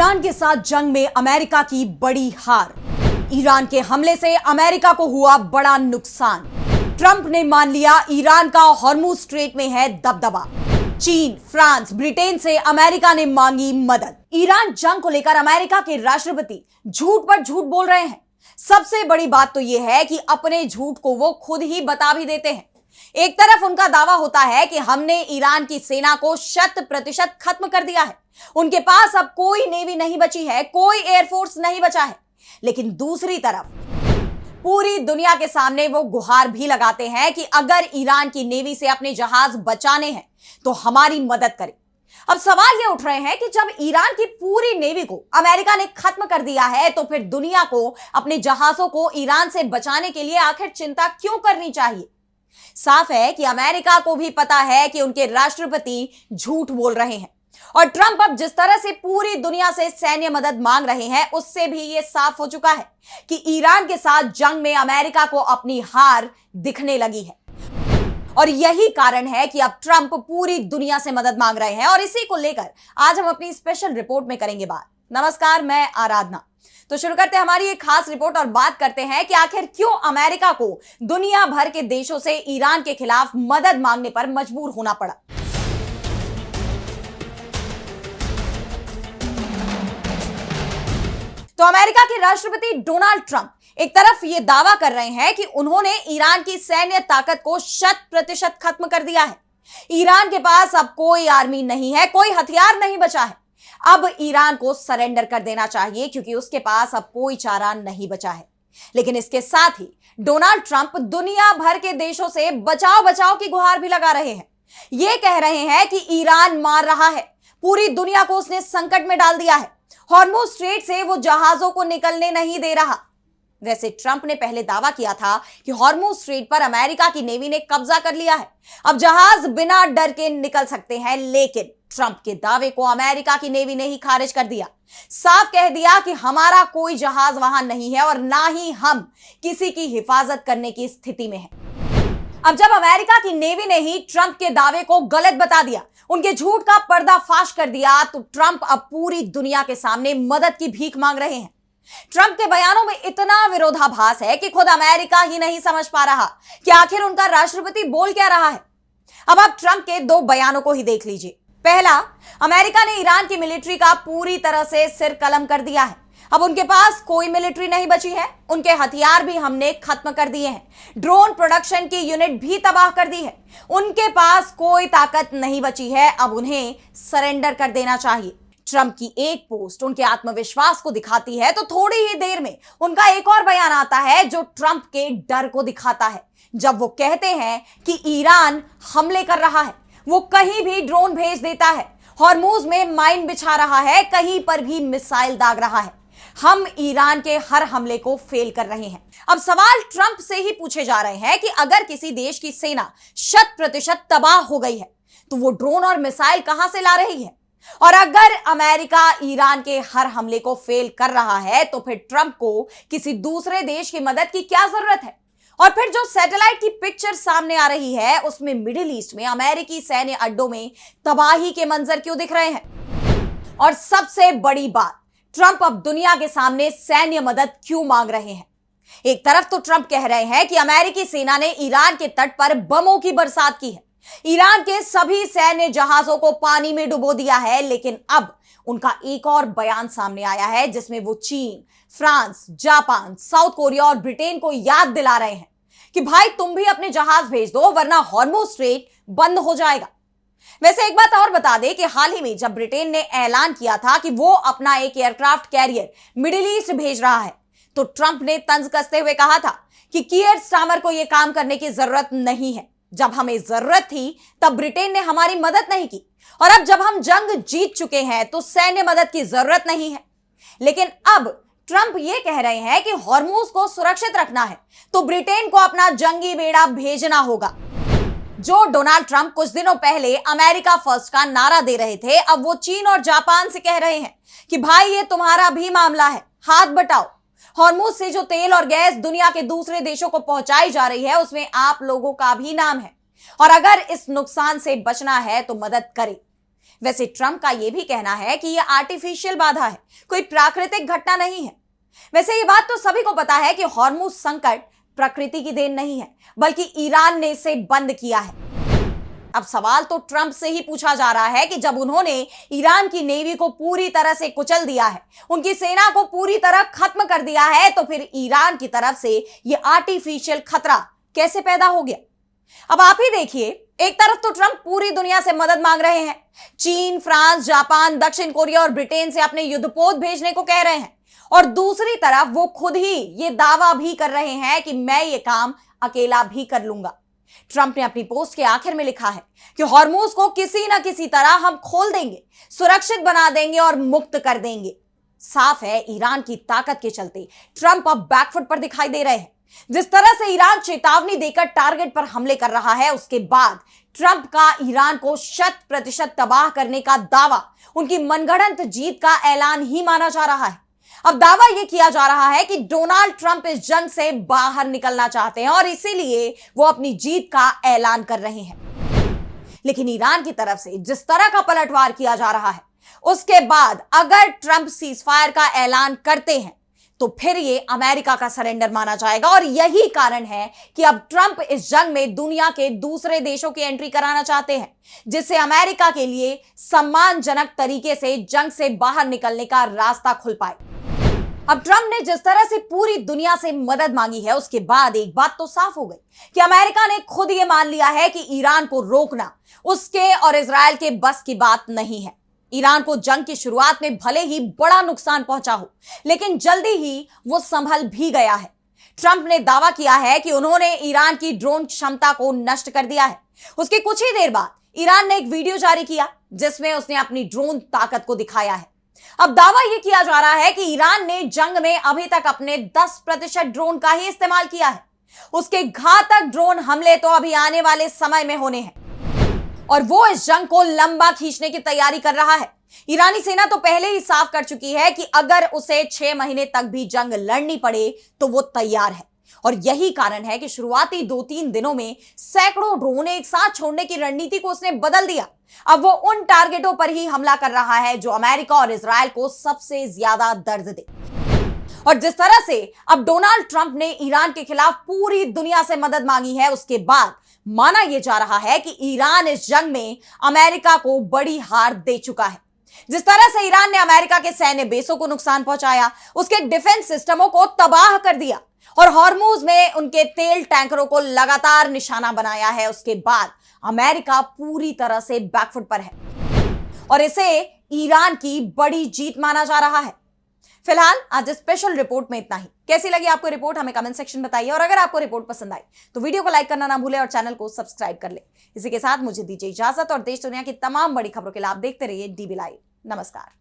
Iran के साथ जंग में अमेरिका की बड़ी हार। ईरान के हमले से अमेरिका को हुआ बड़ा नुकसान। ट्रंप ने मान लिया ईरान का हॉर्मुज स्ट्रेट में है दबदबा। चीन, फ्रांस, ब्रिटेन से अमेरिका ने मांगी मदद। ईरान जंग को लेकर अमेरिका के राष्ट्रपति झूठ पर झूठ बोल रहे हैं। सबसे बड़ी बात तो यह है कि अपने झूठ को वो खुद ही बता भी देते हैं। एक तरफ उनका दावा होता है कि हमने ईरान की सेना को 100% खत्म कर दिया है, उनके पास अब कोई नेवी नहीं बची है, कोई एयरफोर्स नहीं बचा है। लेकिन दूसरी तरफ पूरी दुनिया के सामने वो गुहार भी लगाते हैं कि अगर ईरान की नेवी से अपने जहाज बचाने हैं तो हमारी मदद करें। अब सवाल ये उठ रहे हैं कि जब ईरान की पूरी नेवी को अमेरिका ने खत्म कर दिया है तो फिर दुनिया को अपने जहाजों को ईरान से बचाने के लिए आखिर चिंता क्यों करनी चाहिए। साफ है कि अमेरिका को भी पता है कि उनके राष्ट्रपति झूठ बोल रहे हैं और ट्रंप अब जिस तरह से पूरी दुनिया से सैन्य मदद मांग रहे हैं उससे भी यह साफ हो चुका है कि ईरान के साथ जंग में अमेरिका को अपनी हार दिखने लगी है। और यही कारण है कि अब ट्रंप पूरी दुनिया से मदद मांग रहे हैं और इसी को लेकर आज हम अपनी स्पेशल रिपोर्ट में करेंगे बात। नमस्कार, मैं आराधना। तो शुरू करते हैं हमारी एक खास रिपोर्ट और बात करते हैं कि आखिर क्यों अमेरिका को दुनिया भर के देशों से ईरान के खिलाफ मदद मांगने पर मजबूर होना पड़ा। तो अमेरिका के राष्ट्रपति डोनाल्ड ट्रंप एक तरफ यह दावा कर रहे हैं कि उन्होंने ईरान की सैन्य ताकत को 100% खत्म कर दिया है। ईरान के पास अब कोई आर्मी नहीं है, कोई हथियार नहीं बचा है। अब ईरान को सरेंडर कर देना चाहिए क्योंकि उसके पास अब कोई चारा नहीं बचा है। लेकिन इसके साथ ही डोनाल्ड ट्रंप दुनिया भर के देशों से बचाव बचाव की गुहार भी लगा रहे हैं। यह कह रहे हैं कि ईरान मार रहा है, पूरी दुनिया को उसने संकट में डाल दिया है, हॉर्मुज स्ट्रेट से वो जहाजों को निकलने नहीं दे रहा। वैसे ट्रंप ने पहले दावा किया था कि हॉर्मुज स्ट्रेट पर अमेरिका की नेवी ने कब्जा कर लिया है, अब जहाज बिना डर के निकल सकते हैं। लेकिन ट्रंप के दावे को अमेरिका की नेवी ने ही खारिज कर दिया, साफ कह दिया कि हमारा कोई जहाज वहां नहीं है और ना ही हम किसी की हिफाजत करने की स्थिति में हैं। अब जब अमेरिका की नेवी ने ही ट्रंप के दावे को गलत बता दिया, उनके झूठ का पर्दाफाश कर दिया, तो ट्रंप अब पूरी दुनिया के सामने मदद की भीख मांग रहे हैं। ट्रंप के बयानों में इतना विरोधाभास है कि खुद अमेरिका ही नहीं समझ पा रहा कि आखिर उनका राष्ट्रपति बोल क्या रहा है। अब आप ट्रंप के दो बयानों को ही देख लीजिए। पहला, अमेरिका ने ईरान की मिलिट्री का पूरी तरह से सिर कलम कर दिया है, अब उनके पास कोई मिलिट्री नहीं बची है, उनके हथियार भी हमने खत्म कर दिए हैं, ड्रोन प्रोडक्शन की यूनिट भी तबाह कर दी है, उनके पास कोई ताकत नहीं बची है, अब उन्हें सरेंडर कर देना चाहिए। ट्रंप की एक पोस्ट उनके आत्मविश्वास को दिखाती है तो थोड़ी ही देर में उनका एक और बयान आता है जो ट्रंप के डर को दिखाता है। जब वो कहते हैं कि ईरान हमले कर रहा है, वो कहीं भी ड्रोन भेज देता है, हॉर्मुज में माइन बिछा रहा है, कहीं पर भी मिसाइल दाग रहा है, हम ईरान के हर हमले को फेल कर रहे हैं। अब सवाल ट्रंप से ही पूछे जा रहे हैं कि अगर किसी देश की सेना 100% तबाह हो गई है तो वो ड्रोन और मिसाइल कहां से ला रही है? और अगर अमेरिका ईरान के हर हमले को फेल कर रहा है तो फिर ट्रंप को किसी दूसरे देश की मदद की क्या जरूरत है? और फिर जो सैटेलाइट की पिक्चर सामने आ रही है उसमें मिडिल ईस्ट में अमेरिकी सैन्य अड्डों में तबाही के मंजर क्यों दिख रहे हैं? और सबसे बड़ी बात, ट्रंप अब दुनिया के सामने सैन्य मदद क्यों मांग रहे हैं? एक तरफ तो ट्रंप कह रहे हैं कि अमेरिकी सेना ने ईरान के तट पर बमों की बरसात की है, ईरान के सभी सैन्य जहाजों को पानी में डुबो दिया है। लेकिन अब उनका एक और बयान सामने आया है जिसमें वो चीन, फ्रांस, जापान, साउथ कोरिया और ब्रिटेन को याद दिला रहे हैं कि भाई तुम भी अपने जहाज भेज दो वरना हॉर्मुज स्ट्रेट बंद हो जाएगा। वैसे एक बात और बता दें कि हाल ही में जब ब्रिटेन ने ऐलान किया था कि वो अपना एक एयरक्राफ्ट कैरियर मिडिल ईस्ट भेज रहा है तो ट्रंप ने तंज कसते हुए कहा था कि कीयर स्टार्मर को यह काम करने की जरूरत नहीं है। जब हमें जरूरत थी तब ब्रिटेन ने हमारी मदद नहीं की और अब जब हम जंग जीत चुके हैं तो सैन्य मदद की जरूरत नहीं है। लेकिन अब ट्रंप ये कह रहे हैं कि हॉर्मुज को सुरक्षित रखना है तो ब्रिटेन को अपना जंगी बेड़ा भेजना होगा। जो डोनाल्ड ट्रंप कुछ दिनों पहले अमेरिका फर्स्ट का नारा दे रहे थे, अब वो चीन और जापान से कह रहे हैं कि भाई ये तुम्हारा भी मामला है, हाथ बटाओ। हॉर्मुज से जो तेल और गैस दुनिया के दूसरे देशों को पहुंचाई जा रही है उसमें आप लोगों का भी नाम है और अगर इस नुकसान से बचना है तो मदद करें। वैसे ट्रंप का यह भी कहना है कि यह आर्टिफिशियल बाधा है, कोई प्राकृतिक घटना नहीं है। वैसे ये बात तो सभी को पता है कि हॉर्मुज संकट प्रकृति की देन नहीं है, बल्कि ईरान ने इसे बंद किया है। अब सवाल तो ट्रंप से ही पूछा जा रहा है कि जब उन्होंने ईरान की नेवी को पूरी तरह से कुचल दिया है, उनकी सेना को पूरी तरह खत्म कर दिया है, तो फिर ईरान की तरफ से यह आर्टिफिशियल खतरा कैसे पैदा हो गया। अब आप ही देखिए, एक तरफ तो ट्रंप पूरी दुनिया से मदद मांग रहे हैं, चीन, फ्रांस, जापान, दक्षिण कोरिया और ब्रिटेन से अपने युद्धपोत भेजने को कह रहे हैं, और दूसरी तरफ वो खुद ही ये दावा भी कर रहे हैं कि मैं ये काम अकेला भी कर लूंगा। ट्रंप ने अपनी पोस्ट के आखिर में लिखा है कि हॉर्मुज को किसी ना किसी तरह हम खोल देंगे, सुरक्षित बना देंगे और मुक्त कर देंगे। साफ है, ईरान की ताकत के चलते ट्रंप अब बैकफुट पर दिखाई दे रहे हैं। जिस तरह से ईरान चेतावनी देकर टारगेट पर हमले कर रहा है, उसके बाद ट्रंप का ईरान को 100% तबाह करने का दावा उनकी मनगढ़ंत जीत का ऐलान ही माना जा रहा है। अब दावा यह किया जा रहा है कि डोनाल्ड ट्रंप इस जंग से बाहर निकलना चाहते हैं और इसीलिए वो अपनी जीत का ऐलान कर रहे हैं। लेकिन ईरान की तरफ से जिस तरह का पलटवार किया जा रहा है, उसके बाद अगर ट्रंप सीजफायर का ऐलान करते हैं तो फिर ये अमेरिका का सरेंडर माना जाएगा। और यही कारण है कि अब ट्रंप इस जंग में दुनिया के दूसरे देशों की एंट्री कराना चाहते हैं, जिससे अमेरिका के लिए सम्मानजनक तरीके से जंग से बाहर निकलने का रास्ता खुल पाए। अब ट्रंप ने जिस तरह से पूरी दुनिया से मदद मांगी है, उसके बाद एक बात तो साफ हो गई कि अमेरिका ने खुद ये मान लिया है कि ईरान को रोकना उसके और इजराइल के बस की बात नहीं है। ईरान को जंग की शुरुआत में भले ही बड़ा नुकसान पहुंचा हो, लेकिन जल्दी ही वो संभल भी गया है। ट्रंप ने दावा किया है कि उन्होंने ईरान की ड्रोन क्षमता को नष्ट कर दिया है। उसके कुछ ही देर बाद ईरान ने एक वीडियो जारी किया जिसमें उसने अपनी ड्रोन ताकत को दिखाया है। अब दावा यह किया जा रहा है कि ईरान ने जंग में अभी तक अपने 10% ड्रोन का ही इस्तेमाल किया है। उसके घातक ड्रोन हमले तो अभी आने वाले समय में होने हैं और वो इस जंग को लंबा खींचने की तैयारी कर रहा है। ईरानी सेना तो पहले ही साफ कर चुकी है कि अगर उसे 6 महीने तक भी जंग लड़नी पड़े तो वो तैयार है। और यही कारण है कि शुरुआती 2-3 दिनों में सैकड़ों ड्रोन एक साथ छोड़ने की रणनीति को उसने बदल दिया। अब वो उन टारगेटों पर ही हमला कर रहा है जो अमेरिका और इजराइल को सबसे ज्यादा दर्द दे। और जिस तरह से अब डोनाल्ड ट्रंप ने ईरान के खिलाफ पूरी दुनिया से मदद मांगी है, उसके बाद माना यह जा रहा है कि ईरान इस जंग में अमेरिका को बड़ी हार दे चुका है। जिस तरह से ईरान ने अमेरिका के सैन्य बेसों को नुकसान पहुंचाया, उसके डिफेंस सिस्टमों को तबाह कर दिया और हॉर्मुज में उनके तेल टैंकरों को लगातार निशाना बनाया है, उसके बाद अमेरिका पूरी तरह से बैकफुट पर है और इसे ईरान की बड़ी जीत माना जा रहा है। फिलहाल आज स्पेशल रिपोर्ट में इतना ही। कैसी लगी आपको रिपोर्ट हमें कमेंट सेक्शन बताइए और अगर आपको रिपोर्ट पसंद आई तो वीडियो को लाइक करना ना भूलें और चैनल को सब्सक्राइब कर ले। इसी के साथ मुझे दीजिए इजाजत और देश दुनिया की तमाम बड़ी खबरों के लिए आप देखते रहिए डीबी लाइव। नमस्कार।